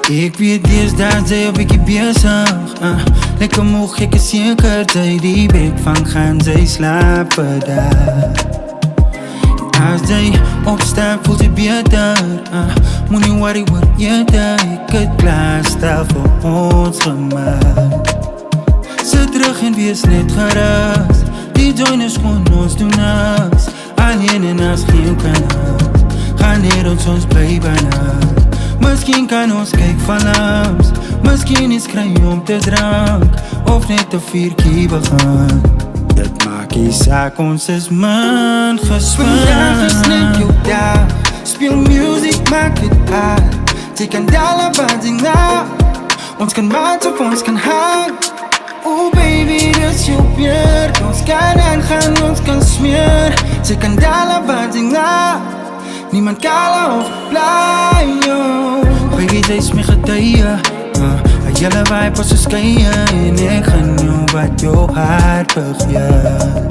Ik weet deesdae sy 'n bietjie besig lekker moeg, ek is seker sy die bed van gaan sy slaap vandag. As sy opstaan voel sy beter moenie worry oor eerder, ek het klaar stel vir ons gemaak. Sit terug en wees net gerus, die join is gewoon ons doen niks. Alleen en as geen kanus, gaan hier ons bly bijna. Misschien kan ons kyk films, misschien is kry om te drank, of net 'n vuurtjie begin. Dit maak nie saak, ons is min gespan. Vandag is net jou dag, speel music, maak het hard. Teken dollar buzzing na, ons kan maat of ons kan hang. Oh baby, dis jou beurt, ons kan aangaan, ons kan smeer. Teken dollar buzzing na, niemand kala of bly, yo. Baby, jy is my getuie, julle vibe was so skye, en ek geniet wat jou hart begeer.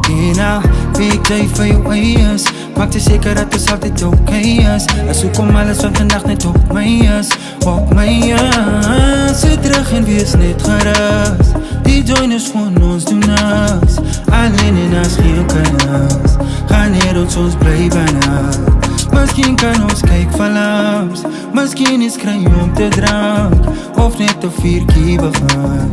En al weet jy vir jou eis, maak jy seker dat ons altyd okay is. As hoekom alles van vandag net op my is, op my is. Sit terug en wees net gerus, die join is gewoon ons doen niks. Alleen en as geen kanus, gaan hier ons bly bijna. Misschien kan ons kyk films, misschien is kry om te drank, of net 'n vuurtjie begin.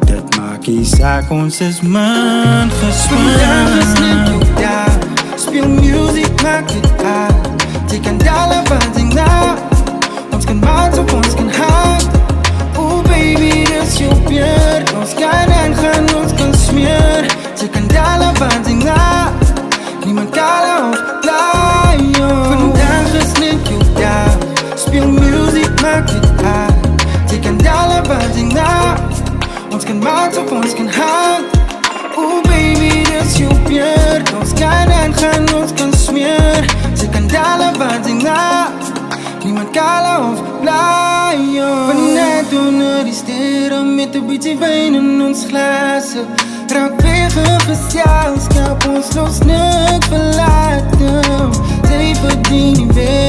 Dit maak nie saak, ons is min gespan. Vandag is net jou dag, speel music, maak het hard. Teken dollar buzzing na, ons kan maat of ons kan hang. Oh baby, dis jou beurt, ons kan aangaan, ons kan smeer. Teken dollar buzzing na, niemand kala of bly, yo. Vandag is net jou dag, speel music, maak het hard. Teken dollar buzzing na, ons kan maat of ons kan hang. Oh baby, dis jou beurt, ons kan aangaan, ons kan smeer. Teken dollar buzzing na, niemand kala of bly, yo. Vannacht onder die sterre met 'n bietjie wyn in ons glase. Raak weg gesels, skap ons los niks verlaten. Sy verdien nie weer